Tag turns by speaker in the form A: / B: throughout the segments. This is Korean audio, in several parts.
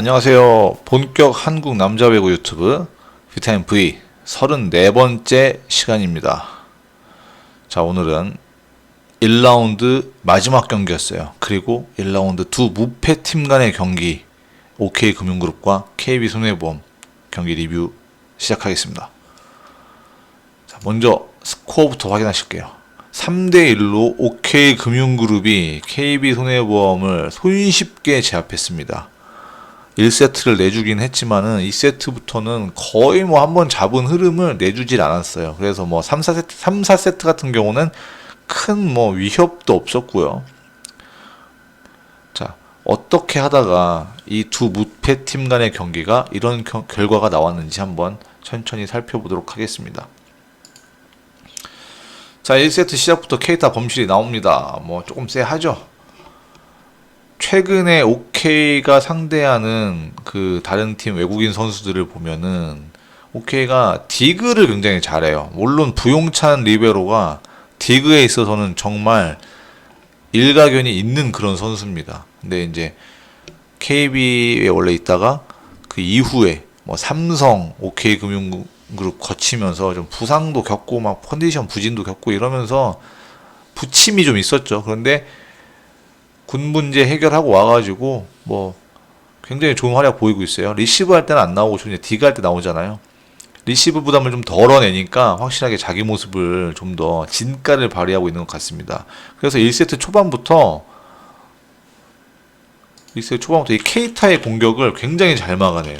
A: 안녕하세요. 본격 한국 남자 배구 유튜브 비타민 V 34번째 시간입니다. 자, 오늘은 1라운드 마지막 경기였어요. 그리고 1라운드 두 무패팀 간의 경기, OK금융그룹과 KB손해보험 경기 리뷰 시작하겠습니다. 자, 먼저 스코어부터 확인하실게요. 3대1로 OK금융그룹이 KB손해보험을 손쉽게 제압했습니다. 1세트를 내주긴 했지만은 2세트부터는 거의 뭐 한번 잡은 흐름을 내주질 않았어요. 그래서 뭐 3-4세트 같은 경우는 큰 뭐 위협도 없었고요. 자, 어떻게 하다가 이 두 무패팀 간의 경기가 이런 결과가 나왔는지 한번 천천히 살펴보도록 하겠습니다. 자, 1세트 시작부터 케이타 범실이 나옵니다. 뭐 조금 쎄하죠. 최근에 OK가 상대하는 그 다른 팀 외국인 선수들을 보면은 OK가 디그를 굉장히 잘해요. 물론 부용찬 리베로가 디그에 있어서는 정말 일가견이 있는 그런 선수입니다. 근데 이제 KB에 원래 있다가 그 이후에 뭐 삼성, OK금융그룹 거치면서 좀 부상도 겪고 막 컨디션 부진도 겪고 이러면서 부침이 좀 있었죠. 그런데 군 문제 해결하고 와가지고 뭐 굉장히 좋은 활약 보이고 있어요. 리시브 할 때는 안 나오고 좀 이제 디그 할 때 나오잖아요. 리시브 부담을 좀 덜어내니까 확실하게 자기 모습을 좀 더 진가를 발휘하고 있는 것 같습니다. 그래서 1세트 초반부터 이 케이타의 공격을 굉장히 잘 막아내요.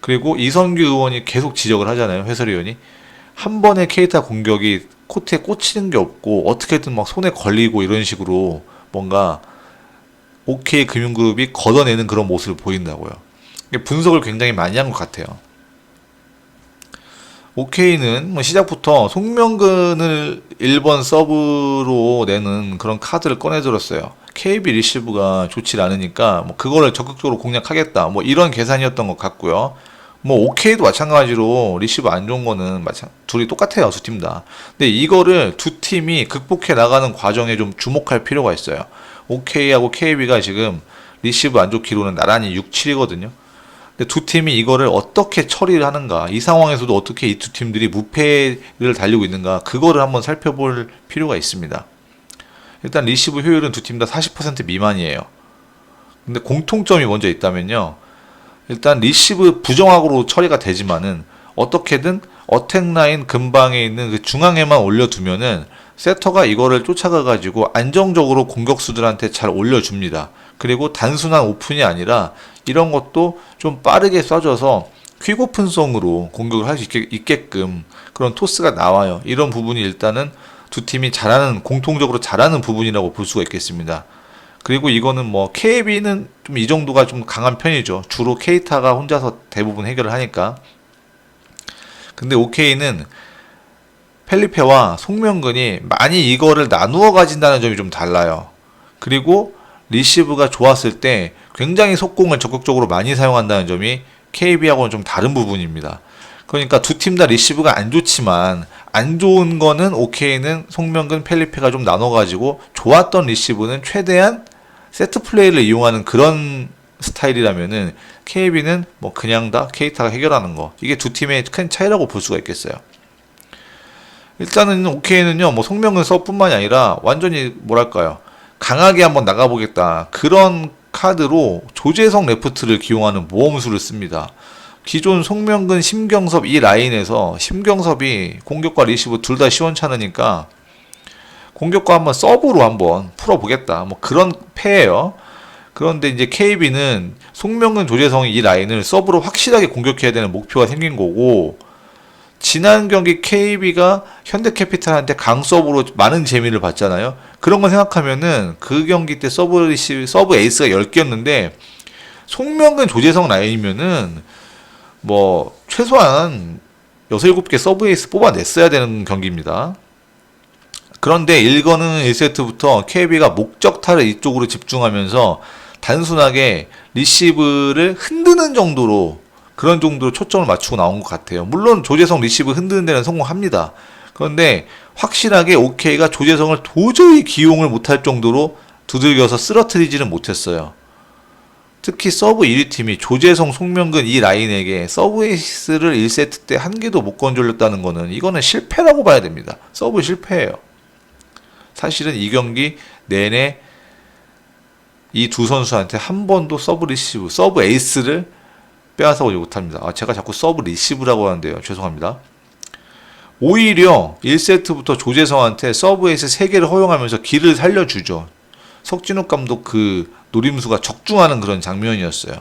A: 그리고 이성규 의원이 계속 지적을 하잖아요. 해설위원이. 한 번에 케이타 공격이 코트에 꽂히는 게 없고 어떻게든 막 손에 걸리고 이런 식으로 뭔가 OK금융그룹이 걷어내는 그런 모습을 보인다고요. 분석을 굉장히 많이 한 것 같아요. OK는 뭐 시작부터 송명근을 1번 서브로 내는 그런 카드를 꺼내들었어요. KB 리시브가 좋지 않으니까 뭐 그거를 적극적으로 공략하겠다, 뭐 이런 계산이었던 것 같고요. 뭐 OK도 마찬가지로 리시브 안 좋은 거는 둘이 똑같아요, 두 팀 다. 근데 이거를 두 팀이 극복해 나가는 과정에 좀 주목할 필요가 있어요. OK하고 KB가 지금 리시브 안 좋기로는 나란히 6-7이거든요. 근데 두 팀이 이거를 어떻게 처리를 하는가, 이 상황에서도 어떻게 이 두 팀들이 무패를 달리고 있는가, 그거를 한번 살펴볼 필요가 있습니다. 일단 리시브 효율은 두 팀 다 40% 미만이에요. 근데 공통점이 먼저 있다면요, 일단 리시브 부정확으로 처리가 되지만은 어떻게든 어택라인 근방에 있는 그 중앙에만 올려두면은 세터가 이거를 쫓아가가지고 안정적으로 공격수들한테 잘 올려줍니다. 그리고 단순한 오픈이 아니라 이런 것도 좀 빠르게 쏴줘서 퀵오픈성으로 공격을 할 수 있게끔 그런 토스가 나와요. 이런 부분이 일단은 두 팀이 공통적으로 잘하는 부분이라고 볼 수가 있겠습니다. 그리고 이거는 뭐 KB는 좀 이 정도가 좀 강한 편이죠. 주로 케이타가 혼자서 대부분 해결을 하니까. 근데 OK는 펠리페와 송명근이 많이 이거를 나누어 가진다는 점이 좀 달라요. 그리고 리시브가 좋았을 때 굉장히 속공을 적극적으로 많이 사용한다는 점이 KB하고는 좀 다른 부분입니다. 그러니까 두 팀 다 리시브가 안 좋지만 안 좋은 거는 OK는 송명근, 펠리페가 좀 나눠가지고 좋았던 리시브는 최대한 세트 플레이를 이용하는 그런 스타일이라면은 KB는 뭐 그냥 다 케이타가 해결하는 거, 이게 두 팀의 큰 차이라고 볼 수가 있겠어요. 일단은 OK는요, 뭐 송명근 서뿐만이 아니라 완전히 뭐랄까요, 강하게 한번 나가보겠다, 그런 카드로 조재성 레프트를 기용하는 모험수를 씁니다. 기존 송명근, 심경섭 이 라인에서 심경섭이 공격과 리시브 둘 다 시원찮으니까 공격과 한번 서브로 한번 풀어보겠다, 뭐 그런 패예요. 그런데 이제 KB는 송명근, 조재성이 이 라인을 서브로 확실하게 공격해야 되는 목표가 생긴 거고, 지난 경기 KB가 현대캐피탈한테 강서브로 많은 재미를 봤잖아요. 그런 거 생각하면은 그 경기 때 서브 에이스가 10개였는데 송명근, 조재성 라인이면은 뭐 최소한 6, 7개 서브 에이스 뽑아냈어야 되는 경기입니다. 그런데 이거는 1세트부터 KB가 목적타를 이쪽으로 집중하면서 단순하게 리시브를 흔드는 정도로, 그런 정도로 초점을 맞추고 나온 것 같아요. 물론 조재성 리시브 흔드는 데는 성공합니다. 그런데 확실하게 OK가 조재성을 도저히 기용을 못할 정도로 두들겨서 쓰러뜨리지는 못했어요. 특히 서브 1위 팀이 조재성, 송명근 이 라인에게 서브 에이스를 1세트 때 한 개도 못 건져올렸다는 거는 이거는 실패라고 봐야 됩니다. 서브 실패예요. 사실은 이 경기 내내 이 두 선수한테 한 번도 서브 리시브, 서브 에이스를 빼앗아오지 못합니다. 제가 자꾸 서브 리시브라고 하는데요. 죄송합니다. 오히려 1세트부터 조재성한테 서브 에이스 3개를 허용하면서 길을 살려주죠. 석진욱 감독 그 노림수가 적중하는 그런 장면이었어요.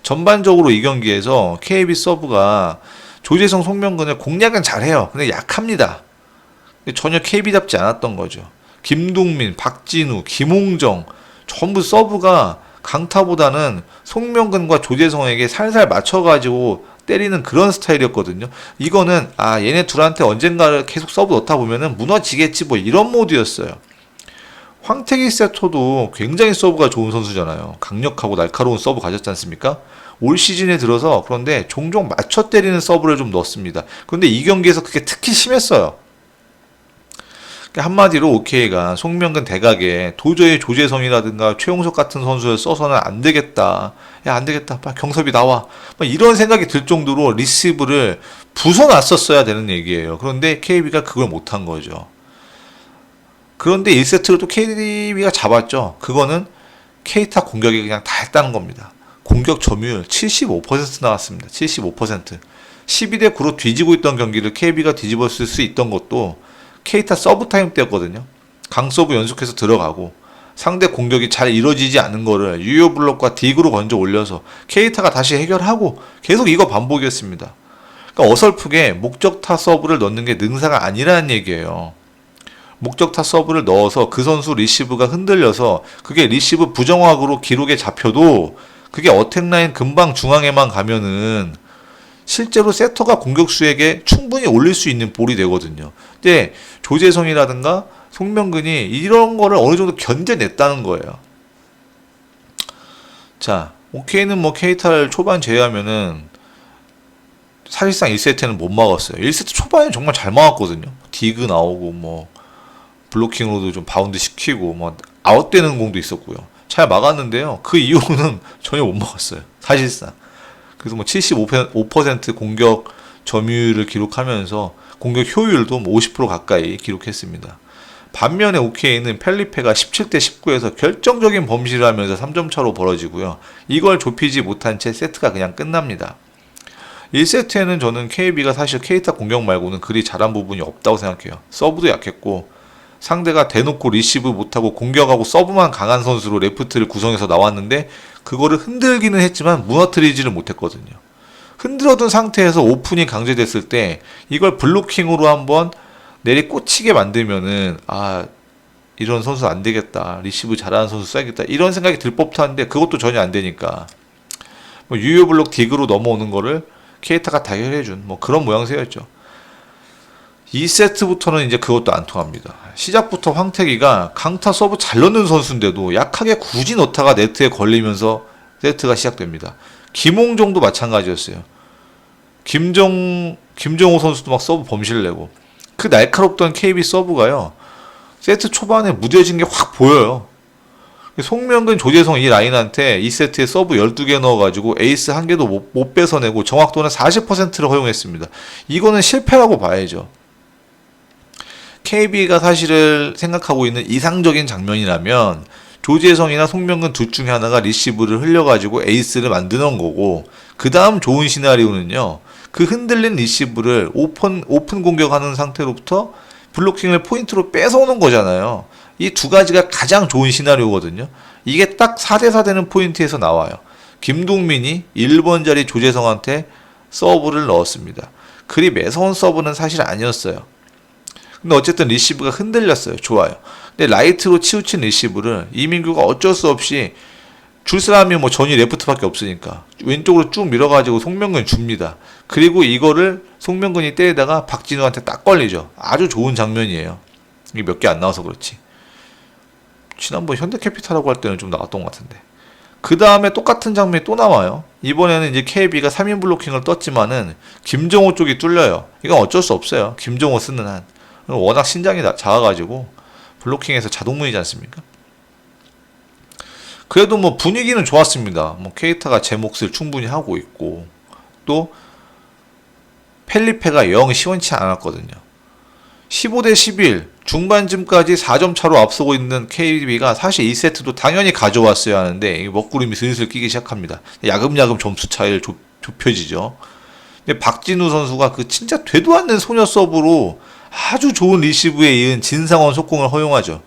A: 전반적으로 이 경기에서 KB 서브가 조재성, 송명근을 공략은 잘해요. 근데 약합니다. 전혀 KB답지 않았던 거죠. 김동민, 박진우, 김홍정 전부 서브가 강타보다는 송명근과 조재성에게 살살 맞춰가지고 때리는 그런 스타일이었거든요. 이거는 얘네 둘한테 언젠가 계속 서브 넣다 보면은 무너지겠지 뭐 이런 모드였어요. 황태기 세토도 굉장히 서브가 좋은 선수잖아요. 강력하고 날카로운 서브 가졌지 않습니까? 올 시즌에 들어서 그런데 종종 맞춰 때리는 서브를 좀 넣습니다. 그런데 이 경기에서 그게 특히 심했어요. 한마디로 OK가 송명근 대각에 도저히 조재성이라든가 최용석 같은 선수를 써서는 안 되겠다. 야, 안 되겠다. 빨리 경섭이 나와. 이런 생각이 들 정도로 리시브를 부숴놨었어야 되는 얘기예요. 그런데 KB가 그걸 못한 거죠. 그런데 1세트를 또 KB가 잡았죠. 그거는 K타 공격이 그냥 다 했다는 겁니다. 공격 점유율 75% 나왔습니다. 75%. 12대 9로 뒤지고 있던 경기를 KB가 뒤집었을 수 있던 것도 K타 서브타임 때였거든요. 강서브 연속해서 들어가고 상대 공격이 잘 이루어지지 않은 거를 유효 블록과 딕으로 건져 올려서 K타가 다시 해결하고 계속 이거 반복이었습니다. 그러니까 어설프게 목적타 서브를 넣는 게 능사가 아니라는 얘기예요. 목적타 서브를 넣어서 그 선수 리시브가 흔들려서 그게 리시브 부정확으로 기록에 잡혀도 그게 어택라인 금방 중앙에만 가면은 실제로 세터가 공격수에게 충분히 올릴 수 있는 볼이 되거든요. 근데 조재성이라든가 송명근이 이런 거를 어느 정도 견뎌냈다는 거예요. 자, OK는 뭐 K타를 초반 제외하면은 사실상 1세트는 못 막았어요. 1세트 초반에 정말 잘 막았거든요. 디그 나오고 뭐 블로킹으로도 좀 바운드 시키고 뭐 아웃되는 공도 있었고요. 잘 막았는데요. 그 이후는 전혀 못 막았어요. 사실상. 그래서 뭐 75% 공격 점유율을 기록하면서 공격 효율도 뭐 50% 가까이 기록했습니다. 반면에 OK는 펠리페가 17대 19에서 결정적인 범실을 하면서 3점 차로 벌어지고요. 이걸 좁히지 못한 채 세트가 그냥 끝납니다. 1세트에는 저는 KB가 사실 K타 공격 말고는 그리 잘한 부분이 없다고 생각해요. 서브도 약했고 상대가 대놓고 리시브 못하고 공격하고 서브만 강한 선수로 레프트를 구성해서 나왔는데 그거를 흔들기는 했지만 무너뜨리지를 못했거든요. 흔들어둔 상태에서 오픈이 강제됐을 때 이걸 블로킹으로 한번 내리꽂히게 만들면은 이런 선수 안 되겠다. 리시브 잘하는 선수 써야겠다. 이런 생각이 들 법도 한데 그것도 전혀 안 되니까 뭐 유효 블록 딕으로 넘어오는 거를 케이타가 다 해결해준 뭐 그런 모양새였죠. 2세트부터는 이제 그것도 안 통합니다. 시작부터 황태기가 강타 서브 잘 넣는 선수인데도 약하게 굳이 넣다가 네트에 걸리면서 세트가 시작됩니다. 김홍정도 마찬가지였어요. 김정호 선수도 막 서브 범실 내고 그 날카롭던 KB 서브가요. 세트 초반에 무뎌진 게 확 보여요. 송명근, 조재성 이 라인한테 2세트에 서브 12개 넣어가지고 에이스 한 개도 못 뺏어내고 정확도는 40%를 허용했습니다. 이거는 실패라고 봐야죠. KB가 사실을 생각하고 있는 이상적인 장면이라면 조재성이나 송명근 둘 중에 하나가 리시브를 흘려가지고 에이스를 만드는 거고 그 다음 좋은 시나리오는요. 그 흔들린 리시브를 오픈 공격하는 상태로부터 블로킹을 포인트로 뺏어오는 거잖아요. 이 두 가지가 가장 좋은 시나리오거든요. 이게 딱 4대4 되는 포인트에서 나와요. 김동민이 1번 자리 조재성한테 서브를 넣었습니다. 그리 매서운 서브는 사실 아니었어요. 근데 어쨌든 리시브가 흔들렸어요. 좋아요. 근데 라이트로 치우친 리시브를 이민규가 어쩔 수 없이 줄 사람이 뭐 전이 레프트밖에 없으니까 왼쪽으로 쭉 밀어가지고 송명근이 줍니다. 그리고 이거를 송명근이 때리다가 박진우한테 딱 걸리죠. 아주 좋은 장면이에요. 이게 몇 개 안 나와서 그렇지. 지난번 현대캐피탈하고 할 때는 좀 나왔던 것 같은데. 그 다음에 똑같은 장면이 또 나와요. 이번에는 이제 KB가 3인 블로킹을 떴지만은 김정호 쪽이 뚫려요. 이건 어쩔 수 없어요. 김정호 쓰는 한. 워낙 신장이 작아가지고 블로킹에서 자동문이지 않습니까? 그래도 뭐 분위기는 좋았습니다. 뭐 케이타가 제 몫을 충분히 하고 있고, 또 펠리페가 영 시원치 않았거든요. 15대 11 중반쯤까지 4점 차로 앞서고 있는 KB가 사실 2세트도 당연히 가져왔어야 하는데 먹구름이 슬슬 끼기 시작합니다. 야금야금 점수 차이를 좁혀지죠. 근데 박진우 선수가 그 진짜 되도 않는 소녀 서브로 아주 좋은 리시브에 이은 진상원 속공을 허용하죠.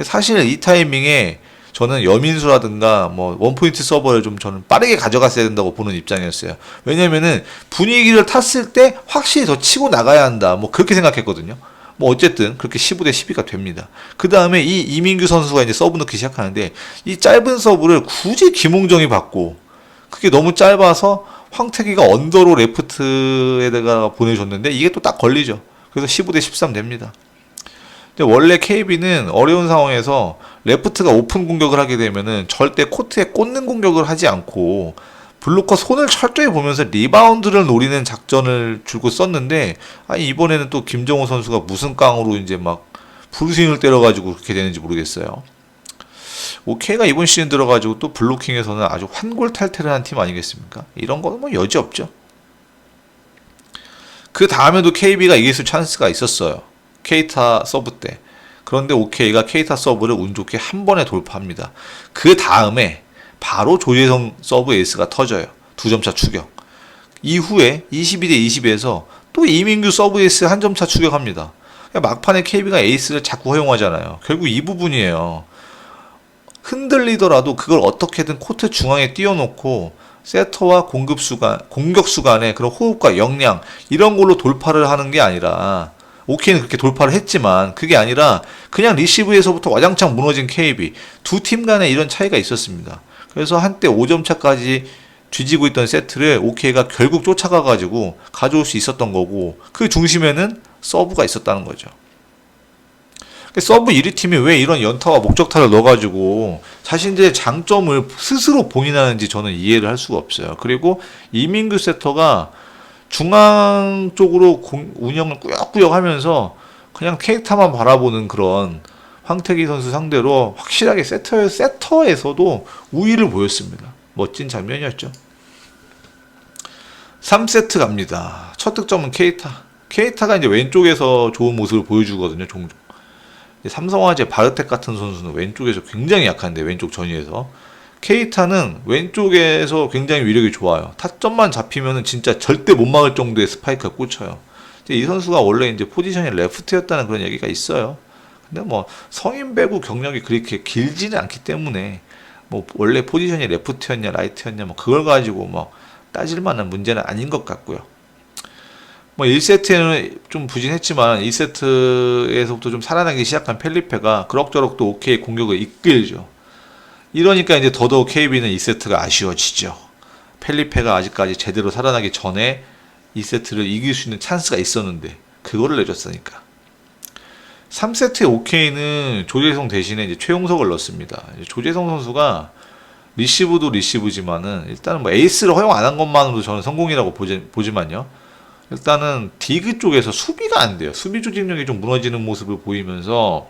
A: 사실 이 타이밍에 저는 여민수라든가 뭐 원포인트 서버를 좀 저는 빠르게 가져갔어야 된다고 보는 입장이었어요. 왜냐면은 분위기를 탔을 때 확실히 더 치고 나가야 한다. 뭐 그렇게 생각했거든요. 뭐 어쨌든 그렇게 15대 12가 됩니다. 그 다음에 이 이민규 선수가 이제 서브 넣기 시작하는데 이 짧은 서브를 굳이 김홍정이 받고 그게 너무 짧아서 황태기가 언더로 레프트에다가 보내줬는데 이게 또 딱 걸리죠. 그래서 15대 13 됩니다. 근데 원래 KB는 어려운 상황에서 레프트가 오픈 공격을 하게 되면은 절대 코트에 꽂는 공격을 하지 않고 블로커 손을 철저히 보면서 리바운드를 노리는 작전을 줄고 썼는데 이번에는 또 김정호 선수가 무슨 깡으로 이제 막 풀스윙을 때려가지고 그렇게 되는지 모르겠어요. 오케이가 이번 시즌 들어가지고 또 블로킹에서는 아주 환골탈태를 한 팀 아니겠습니까? 이런 거는 뭐 여지 없죠. 그 다음에도 KB가 이길 수 찬스가 있었어요. 케이타 서브 때. 그런데 오케이가 케이타 서브를 운 좋게 한 번에 돌파합니다. 그 다음에 바로 조재성 서브 에이스가 터져요. 2점차 추격. 이후에 22대 20에서 또 이민규 서브 에이스 한 점차 추격합니다. 막판에 KB가 에이스를 자꾸 허용하잖아요. 결국 이 부분이에요. 흔들리더라도 그걸 어떻게든 코트 중앙에 띄워놓고 세터와 공격수 간의 그런 호흡과 역량 이런 걸로 돌파를 하는 게 아니라 오케이는 그렇게 돌파를 했지만 그게 아니라 그냥 리시브에서부터 와장창 무너진 KB 두 팀 간에 이런 차이가 있었습니다. 그래서 한때 5점 차까지 뒤지고 있던 세트를 오케이가 결국 쫓아가가지고 가져올 수 있었던 거고 그 중심에는 서브가 있었다는 거죠. 서브 1위 팀이 왜 이런 연타와 목적타를 넣어가지고 자신들의 장점을 스스로 봉인하는지 저는 이해를 할 수가 없어요. 그리고 이민규 세터가 중앙 쪽으로 운영을 꾸역꾸역 하면서 그냥 케이타만 바라보는 그런 황태기 선수 상대로 확실하게 세터에서도 우위를 보였습니다. 멋진 장면이었죠. 3세트 갑니다. 첫 득점은 케이타. 케이타가 이제 왼쪽에서 좋은 모습을 보여주거든요, 종종. 삼성화재 바르텍 같은 선수는 왼쪽에서 굉장히 약한데, 왼쪽 전위에서. 케이타는 왼쪽에서 굉장히 위력이 좋아요. 타점만 잡히면은 진짜 절대 못 막을 정도의 스파이크가 꽂혀요. 이 선수가 원래 이제 포지션이 레프트였다는 그런 얘기가 있어요. 근데 뭐 성인 배구 경력이 그렇게 길지는 않기 때문에 뭐 원래 포지션이 레프트였냐 라이트였냐 뭐 그걸 가지고 뭐 따질 만한 문제는 아닌 것 같고요. 뭐 1세트에는 좀 부진했지만 2세트에서부터 좀 살아나기 시작한 펠리페가 그럭저럭 또 오케이 공격을 이끌죠. 이러니까 이제 더더욱 KB는 2세트가 아쉬워지죠. 펠리페가 아직까지 제대로 살아나기 전에 2세트를 이길 수 있는 찬스가 있었는데 그거를 내줬으니까. 3세트의 오케이는 조재성 대신에 이제 최용석을 넣습니다. 조재성 선수가 리시브도 리시브지만은 일단은 뭐 에이스를 허용 안 한 것만으로도 저는 성공이라고 보지만요. 일단은 디그 쪽에서 수비가 안 돼요. 수비 조직력이 좀 무너지는 모습을 보이면서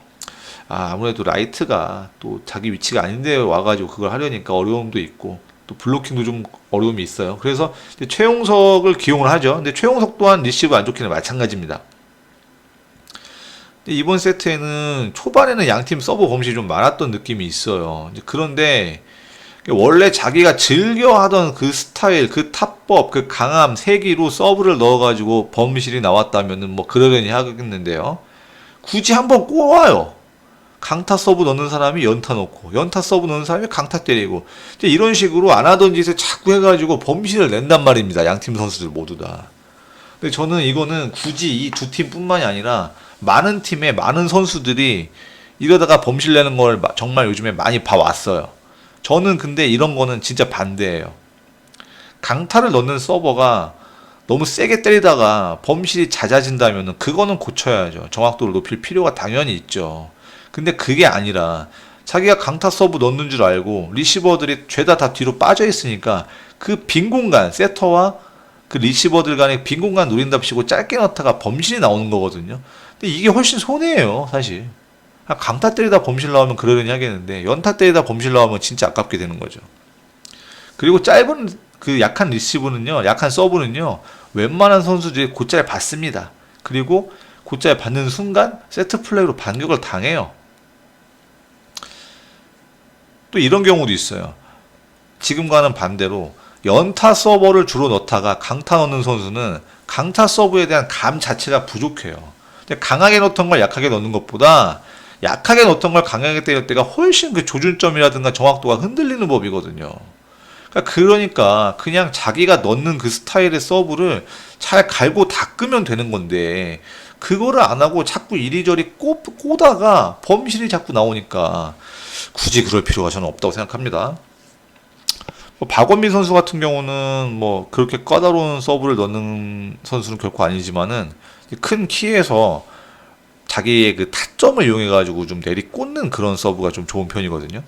A: 아무래도 라이트가 또 자기 위치가 아닌데 와가지고 그걸 하려니까 어려움도 있고 또 블로킹도 좀 어려움이 있어요. 그래서 이제 최용석을 기용을 하죠. 근데 최용석 또한 리시브 안 좋기는 마찬가지입니다. 이번 세트에는 초반에는 양팀 서브 범실이 좀 많았던 느낌이 있어요. 그런데 원래 자기가 즐겨 하던 그 스타일, 그 탑법, 그 강함, 세기로 서브를 넣어가지고 범실이 나왔다면은 뭐 그러려니 하겠는데요. 굳이 한번 꼬아요. 강타 서브 넣는 사람이 연타 넣고, 연타 서브 넣는 사람이 강타 때리고, 이런 식으로 안 하던 짓을 자꾸 해가지고 범실을 낸단 말입니다. 양팀 선수들 모두 다. 근데 저는 이거는 굳이 이 두 팀뿐만이 아니라 많은 팀의 많은 선수들이 이러다가 범실 내는 걸 정말 요즘에 많이 봐왔어요. 저는 근데 이런 거는 진짜 반대예요. 강타를 넣는 서버가 너무 세게 때리다가 범실이 잦아진다면 그거는 고쳐야죠. 정확도를 높일 필요가 당연히 있죠. 근데 그게 아니라 자기가 강타 서브 넣는 줄 알고 리시버들이 죄다 다 뒤로 빠져 있으니까 그 빈 공간, 세터와 그 리시버들 간의 빈 공간 노린답시고 짧게 넣다가 범실이 나오는 거거든요. 근데 이게 훨씬 손해예요, 사실. 강타 때리다 범실 나오면 그러려니 하겠는데 연타 때리다 범실 나오면 진짜 아깝게 되는 거죠. 그리고 짧은 그 약한 리시브는요, 약한 서브는요, 웬만한 선수들이 곧잘 받습니다. 그리고 곧잘 받는 순간 세트 플레이로 반격을 당해요. 또 이런 경우도 있어요. 지금과는 반대로 연타 서버를 주로 넣다가 강타 넣는 선수는 강타 서브에 대한 감 자체가 부족해요. 근데 강하게 넣던 걸 약하게 넣는 것보다 약하게 넣던 걸 강하게 때릴 때가 훨씬 그 조준점이라든가 정확도가 흔들리는 법이거든요. 그러니까 그냥 자기가 넣는 그 스타일의 서브를 잘 갈고 닦으면 되는 건데 그거를 안 하고 자꾸 이리저리 꼬다가 범실이 자꾸 나오니까 굳이 그럴 필요가 저는 없다고 생각합니다. 박원민 선수 같은 경우는 뭐 그렇게 까다로운 서브를 넣는 선수는 결코 아니지만은 큰 키에서 자기의 그 타점을 이용해 가지고 좀 내리꽂는 그런 서브가 좀 좋은 편이거든요.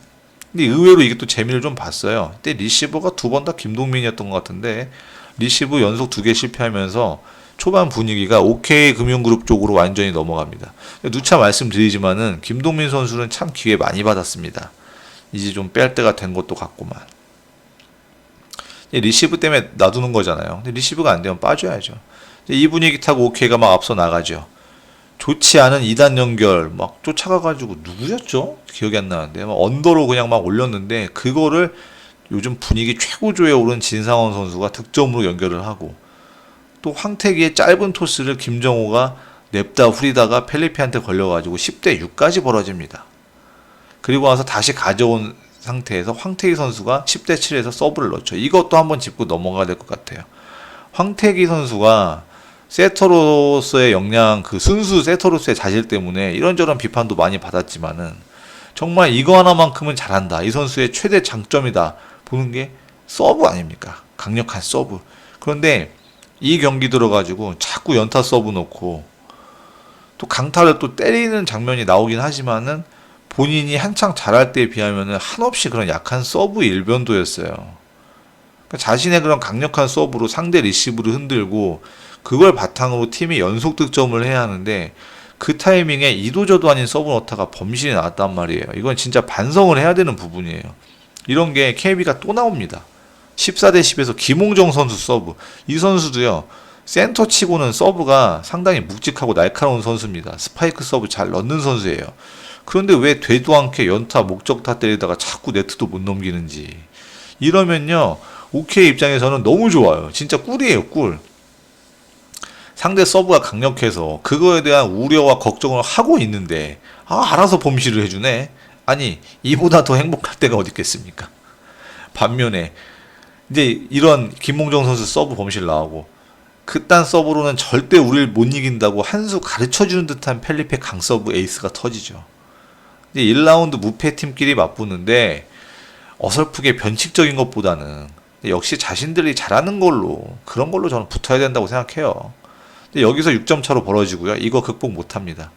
A: 근데 의외로 이게 또 재미를 좀 봤어요. 그때 리시버가 두 번 다 김동민이었던 것 같은데 리시브 연속 2개 실패하면서 초반 분위기가 OK 금융그룹 쪽으로 완전히 넘어갑니다. 누차 말씀드리지만은 김동민 선수는 참 기회 많이 받았습니다. 이제 좀 뺄 때가 된 것도 같구만. 리시브 때문에 놔두는 거잖아요. 근데 리시브가 안 되면 빠져야죠. 이 분위기 타고 OK가 막 앞서 나가죠. 좋지 않은 2단 연결 막 쫓아가가지고 누구였죠? 기억이 안 나는데 막 언더로 그냥 막 올렸는데 그거를 요즘 분위기 최고조에 오른 진상원 선수가 득점으로 연결을 하고 또 황태기의 짧은 토스를 김정호가 냅다 후리다가 펠리페한테 걸려가지고 10대 6까지 벌어집니다. 그리고 나서 다시 가져온 상태에서 황태기 선수가 10대 7에서 서브를 넣죠. 이것도 한번 짚고 넘어가야 될 것 같아요. 황태기 선수가 세터로서의 역량, 그 순수 세터로서의 자질 때문에 이런저런 비판도 많이 받았지만은 정말 이거 하나만큼은 잘한다. 이 선수의 최대 장점이다. 보는 게 서브 아닙니까? 강력한 서브. 그런데 이 경기 들어가지고 자꾸 연타 서브 넣고 또 강타를 또 때리는 장면이 나오긴 하지만은 본인이 한창 잘할 때에 비하면은 한없이 그런 약한 서브 일변도였어요. 그러니까 자신의 그런 강력한 서브로 상대 리시브를 흔들고 그걸 바탕으로 팀이 연속 득점을 해야 하는데 그 타이밍에 이도저도 아닌 서브 넣다가 범실이 나왔단 말이에요. 이건 진짜 반성을 해야 되는 부분이에요. 이런 게 KB가 또 나옵니다. 14대 10에서 김홍정 선수 서브. 이 선수도요. 센터 치고는 서브가 상당히 묵직하고 날카로운 선수입니다. 스파이크 서브 잘 넣는 선수예요. 그런데 왜 되도 않게 연타 목적타 때리다가 자꾸 네트도 못 넘기는지. 이러면요. OK 입장에서는 너무 좋아요. 진짜 꿀이에요, 꿀. 상대 서브가 강력해서 그거에 대한 우려와 걱정을 하고 있는데 알아서 범실을 해주네. 아니 이보다 더 행복할 때가 어디 있겠습니까? 반면에 이제 이런 김몽정 선수 서브 범실 나오고 그딴 서브로는 절대 우리를 못 이긴다고 한 수 가르쳐주는 듯한 펠리페 강서브 에이스가 터지죠. 이제 1라운드 무패팀끼리 맞붙는데 어설프게 변칙적인 것보다는 역시 자신들이 잘하는 걸로 그런 걸로 저는 붙어야 된다고 생각해요. 여기서 6점 차로 벌어지고요. 이거 극복 못합니다.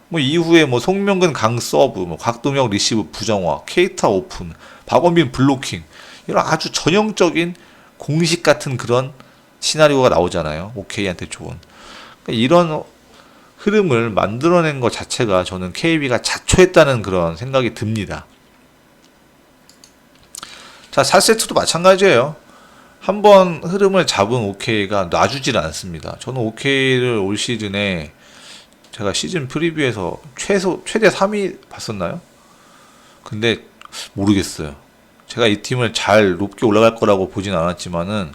A: 뭐 이후에 뭐 송명근 강 서브, 뭐 곽동혁 리시브 부정화, 케이타 오픈, 박원빈 블로킹 이런 아주 전형적인 공식 같은 그런 시나리오가 나오잖아요. OK한테 좋은. 그러니까 이런 흐름을 만들어낸 것 자체가 저는 KB가 자초했다는 그런 생각이 듭니다. 자, 4세트도 마찬가지예요. 한번 흐름을 잡은 OK가 놔주질 않습니다. 저는 OK를 올 시즌에 제가 시즌 프리뷰에서 최대 3위 봤었나요? 근데 모르겠어요. 제가 이 팀을 잘 높게 올라갈 거라고 보진 않았지만은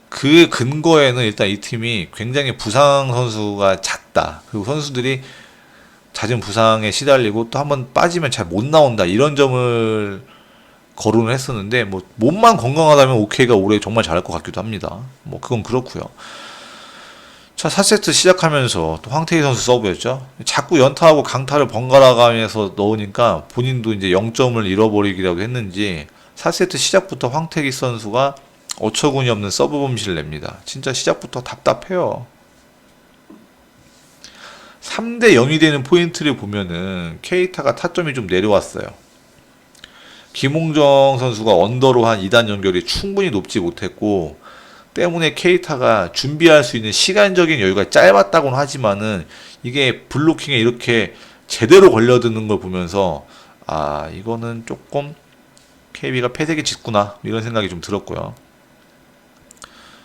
A: 그 근거에는 일단 이 팀이 굉장히 부상 선수가 잦다. 그리고 선수들이 잦은 부상에 시달리고 또 한번 빠지면 잘 못 나온다. 이런 점을 거론을 했었는데 뭐 몸만 건강하다면 OK가 올해 정말 잘할 것 같기도 합니다. 뭐 그건 그렇고요. 자, 4세트 시작하면서 또 황태희 선수 서브였죠. 자꾸 연타하고 강타를 번갈아 가면서 넣으니까 본인도 이제 0점을 잃어버리기라도 했는지 4세트 시작부터 황태기 선수가 어처구니 없는 서브 범실을 냅니다. 진짜 시작부터 답답해요. 3대 0이 되는 포인트를 보면은 케이타가 타점이 좀 내려왔어요. 김홍정 선수가 언더로 한 2단 연결이 충분히 높지 못했고 때문에 케이타가 준비할 수 있는 시간적인 여유가 짧았다고는 하지만은 이게 블로킹에 이렇게 제대로 걸려드는 걸 보면서 아 이거는 조금 KB가 패색이 짙구나 이런 생각이 좀 들었고요.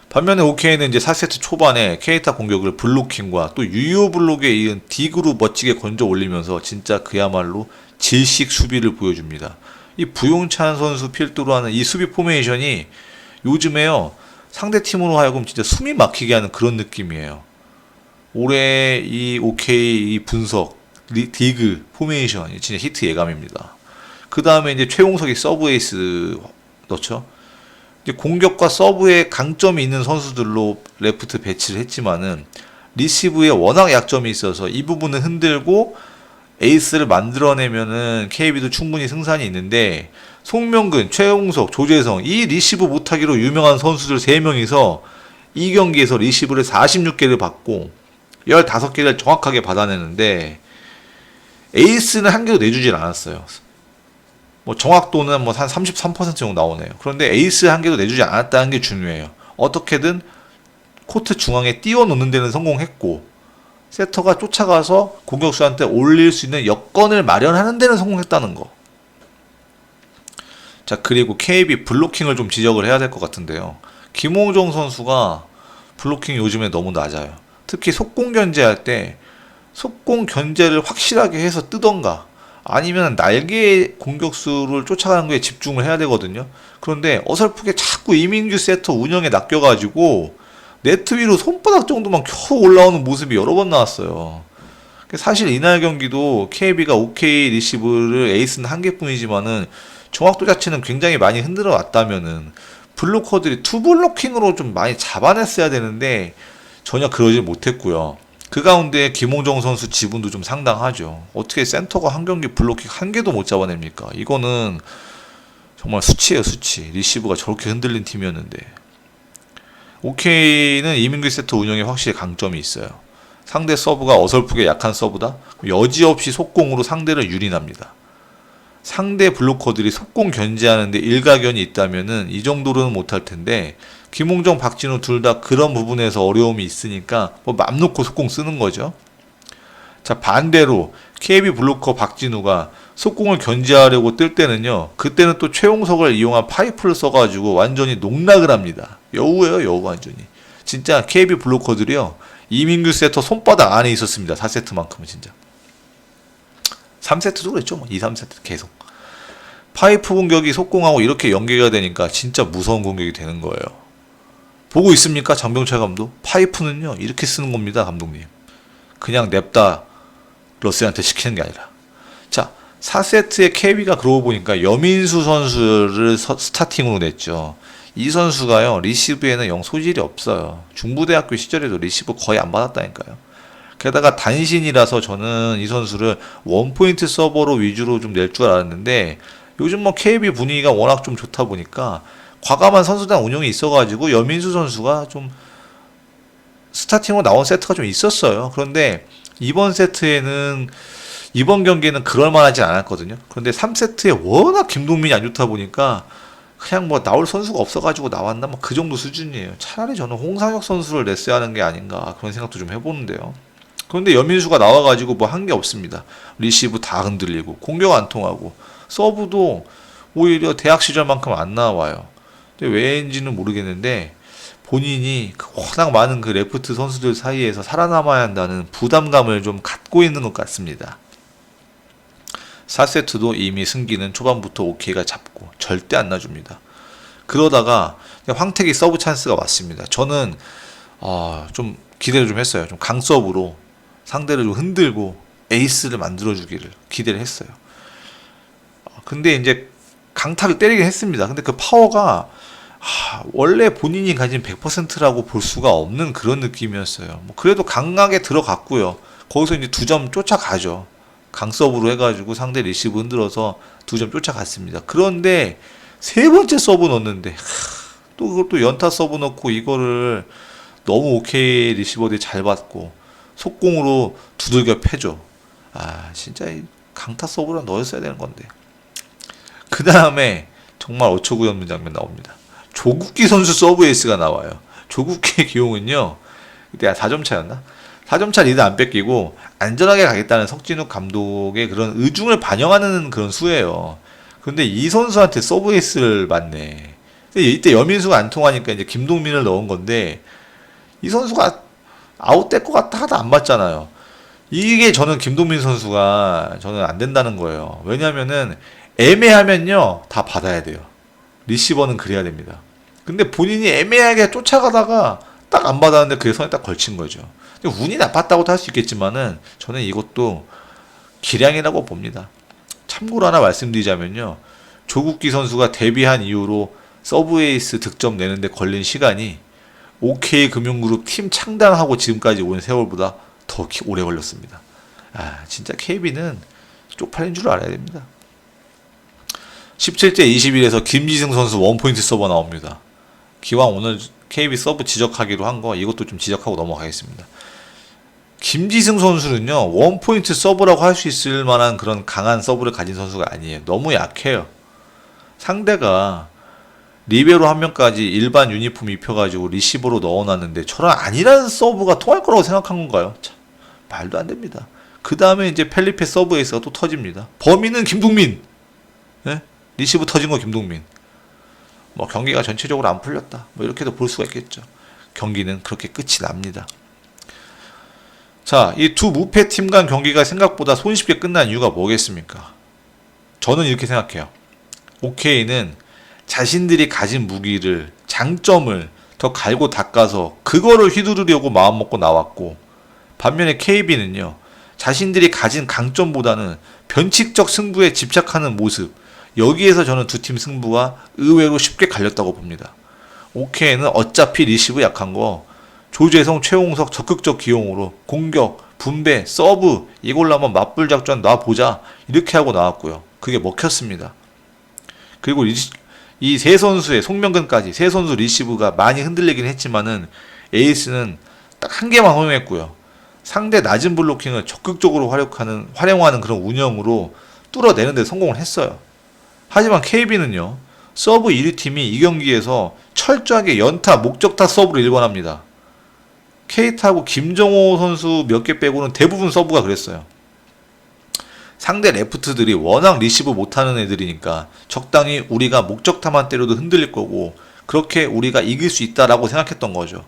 A: 반면에 OK는 이제 4세트 초반에 케이타 공격을 블로킹과 또 유효 블록에 이은 딕으로 멋지게 건져 올리면서 진짜 그야말로 질식 수비를 보여줍니다. 이 부용찬 선수 필두로 하는 이 수비 포메이션이 요즘에요 상대 팀으로 하여금 진짜 숨이 막히게 하는 그런 느낌이에요. 올해 이 OK 이 분석 디그 포메이션 진짜 히트 예감입니다. 그 다음에 이제 최용석이 서브 에이스 넣죠. 이제 공격과 서브에 강점이 있는 선수들로 레프트 배치를 했지만은 리시브에 워낙 약점이 있어서 이 부분을 흔들고 에이스를 만들어내면은 KB도 충분히 승산이 있는데 송명근, 최용석, 조재성 이 리시브 못하기로 유명한 선수들 3명이서 이 경기에서 리시브를 46개를 받고 15개를 정확하게 받아내는데 에이스는 한 개도 내주질 않았어요. 뭐 정확도는 뭐 한 33% 정도 나오네요. 그런데 에이스 한 개도 내주지 않았다는 게 중요해요. 어떻게든 코트 중앙에 띄워놓는 데는 성공했고 세터가 쫓아가서 공격수한테 올릴 수 있는 여건을 마련하는 데는 성공했다는 거. 자, 그리고 KB 블로킹을 좀 지적을 해야 될 것 같은데요. 김홍종 선수가 블로킹이 요즘에 너무 낮아요. 특히 속공 견제할 때 속공 견제를 확실하게 해서 뜨던가 아니면 날개 공격수를 쫓아가는 거에 집중을 해야 되거든요. 그런데 어설프게 자꾸 이민규 세터 운영에 낚여가지고 네트 위로 손바닥 정도만 겨우 올라오는 모습이 여러 번 나왔어요. 사실 이날 경기도 KB가 OK 리시브를 에이스는 한 개뿐이지만은 정확도 자체는 굉장히 많이 흔들어 왔다면은 블로커들이 투 블로킹으로 좀 많이 잡아냈어야 되는데 전혀 그러지 못했고요. 그 가운데 김홍정 선수 지분도 좀 상당하죠. 어떻게 센터가 한 경기 블로킹 한 개도 못 잡아냅니까? 이거는 정말 수치예요, 수치. 리시브가 저렇게 흔들린 팀이었는데. OK는 이민규 세터 운영에 확실히 강점이 있어요. 상대 서브가 어설프게 약한 서브다? 여지없이 속공으로 상대를 유린합니다. 상대 블로커들이 속공 견제하는데 일가견이 있다면은 이 정도로는 못할 텐데 김홍정, 박진우 둘 다 그런 부분에서 어려움이 있으니까 뭐 맘 놓고 속공 쓰는 거죠. 자, 반대로 KB 블로커 박진우가 속공을 견제하려고 뜰 때는요. 그때는 또 최용석을 이용한 파이프를 써가지고 완전히 농락을 합니다. 여우예요, 여우 완전히. 진짜 KB 블로커들이요. 이민규 세터 손바닥 안에 있었습니다. 4세트만큼은 진짜. 3세트도 그랬죠. 뭐 2, 3세트 계속. 파이프 공격이 속공하고 이렇게 연계가 되니까 진짜 무서운 공격이 되는 거예요. 보고 있습니까? 장병철 감독. 파이프는요. 이렇게 쓰는 겁니다. 감독님. 그냥 냅다 러스한테 시키는 게 아니라. 자, 4세트에 KB가 그러고 보니까 여민수 선수를 스타팅으로 냈죠. 이 선수가요. 리시브에는 영 소질이 없어요. 중부대학교 시절에도 리시브 거의 안 받았다니까요. 게다가 단신이라서 저는 이 선수를 원포인트 서버로 위주로 좀 낼 줄 알았는데 요즘 뭐 KB 분위기가 워낙 좀 좋다 보니까 과감한 선수단 운영이 있어가지고 여민수 선수가 좀 스타팅으로 나온 세트가 좀 있었어요. 그런데 이번 경기에는 그럴 만하지 않았거든요. 그런데 3세트에 워낙 김동민이 안 좋다 보니까 그냥 뭐 나올 선수가 없어가지고 나왔나 뭐 그 정도 수준이에요. 차라리 저는 홍상혁 선수를 냈어야 하는 게 아닌가 그런 생각도 좀 해보는데요. 그런데 여민수가 나와가지고 뭐 한 게 없습니다. 리시브 다 흔들리고 공격 안 통하고 서브도 오히려 대학 시절만큼 안 나와요. 근데 왜인지는 모르겠는데 본인이 워낙 많은 그 레프트 선수들 사이에서 살아남아야 한다는 부담감을 좀 갖고 있는 것 같습니다. 4세트도 이미 승기는 초반부터 OK가 잡고 절대 안 놔줍니다. 그러다가 황택이 서브 찬스가 왔습니다. 저는 좀 기대를 좀 했어요. 좀 강서브로 상대를 좀 흔들고 에이스를 만들어주기를 기대를 했어요. 근데 이제 강타를 때리긴 했습니다. 근데 그 파워가 원래 본인이 가진 100%라고 볼 수가 없는 그런 느낌이었어요. 뭐 그래도 강하게 들어갔고요. 거기서 이제 2점 쫓아가죠. 강서브로 해가지고 상대 리시브 흔들어서 2점 쫓아갔습니다. 그런데 세 번째 서브 넣었는데 또 그것도 연타 서브 넣고 이거를 너무 오케이 리시버들이 잘 받고 속공으로 두들겨 패죠. 진짜 강타 서브를 넣었어야 되는 건데. 그 다음에 정말 어처구니 없는 장면 나옵니다. 조국기 선수 서브 에이스가 나와요. 조국기의 기용은요. 그때 4점 차였나? 4점차 리드 안 뺏기고 안전하게 가겠다는 석진욱 감독의 그런 의중을 반영하는 그런 수예요. 근데 이 선수한테 서브 에이스를 맞네. 이때 여민수가 안 통하니까 이제 김동민을 넣은 건데 이 선수가 아웃될 것 같다 하다 안 맞잖아요. 이게 저는 김동민 선수가 저는 안 된다는 거예요. 왜냐면은 애매하면요 다 받아야 돼요. 리시버는 그래야 됩니다. 근데 본인이 애매하게 쫓아가다가 딱 안 받았는데 그게 손에 딱 걸친 거죠. 근데 운이 나빴다고도 할 수 있겠지만은 저는 이것도 기량이라고 봅니다. 참고로 하나 말씀드리자면요. 조국기 선수가 데뷔한 이후로 서브 에이스 득점 내는데 걸린 시간이 OK금융그룹 팀 창단하고 지금까지 온 세월보다 더 오래 걸렸습니다. 아, 진짜 KB는 쪽팔린 줄 알아야 됩니다. 17대 21에서 김지승 선수 원포인트 서버 나옵니다. 기왕 오늘 KB 서브 지적하기로 한 거 이것도 좀 지적하고 넘어가겠습니다. 김지승 선수는요 원포인트 서브라고 할 수 있을 만한 그런 강한 서브를 가진 선수가 아니에요. 너무 약해요. 상대가 리베로 한 명까지 일반 유니폼 입혀가지고 리시버로 넣어놨는데 저런 아니라는 서브가 통할 거라고 생각한 건가요? 참, 말도 안 됩니다. 그 다음에 이제 펠리페 서브 에이스가 또 터집니다. 범인은 김동민. 네? 리시브 터진 거 김동민. 뭐 경기가 전체적으로 안 풀렸다. 뭐 이렇게도 볼 수가 있겠죠. 경기는 그렇게 끝이 납니다. 자, 이 두 무패 팀 간 경기가 생각보다 손쉽게 끝난 이유가 뭐겠습니까? 저는 이렇게 생각해요. OK는 자신들이 가진 무기를, 장점을 더 갈고 닦아서 그거를 휘두르려고 마음먹고 나왔고, 반면에 KB는요 자신들이 가진 강점보다는 변칙적 승부에 집착하는 모습, 여기에서 저는 두 팀 승부가 의외로 쉽게 갈렸다고 봅니다. OK는 어차피 리시브 약한 거 조재성, 최홍석 적극적 기용으로 공격, 분배, 서브 이걸로 한번 맞불 작전 놔보자 이렇게 하고 나왔고요. 그게 먹혔습니다. 그리고 이 세 선수의 송명근까지 세 선수 리시브가 많이 흔들리긴 했지만은 에이스는 딱 한 개만 허용했고요. 상대 낮은 블로킹을 적극적으로 활용하는 그런 운영으로 뚫어내는 데 성공을 했어요. 하지만 KB는요 서브 1위 팀이 이 경기에서 철저하게 연타, 목적타 서브를 일관합니다. 케이타하고 김정호 선수 몇 개 빼고는 대부분 서브가 그랬어요. 상대 레프트들이 워낙 리시브 못하는 애들이니까 적당히 우리가 목적타만 때려도 흔들릴 거고 그렇게 우리가 이길 수 있다라고 생각했던 거죠.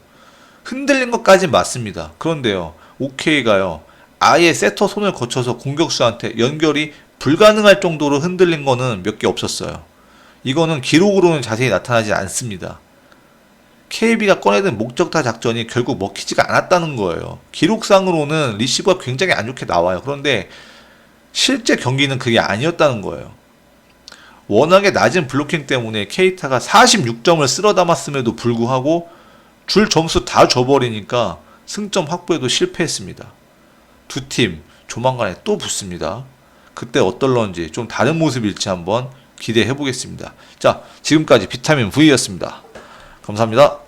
A: 흔들린 것까진 맞습니다. 그런데요 OK가요 아예 세터 손을 거쳐서 공격수한테 연결이 불가능할 정도로 흔들린 거는 몇 개 없었어요. 이거는 기록으로는 자세히 나타나지 않습니다. KB가 꺼내든 목적타 작전이 결국 먹히지가 않았다는 거예요. 기록상으로는 리시브가 굉장히 안 좋게 나와요. 그런데 실제 경기는 그게 아니었다는 거예요. 워낙에 낮은 블로킹 때문에 케이타가 46점을 쓸어 담았음에도 불구하고 줄 점수 다 줘버리니까 승점 확보에도 실패했습니다. 두 팀 조만간에 또 붙습니다. 그때 어떨런지 좀 다른 모습일지 한번 기대해 보겠습니다. 자, 지금까지 비타민 V였습니다. 감사합니다.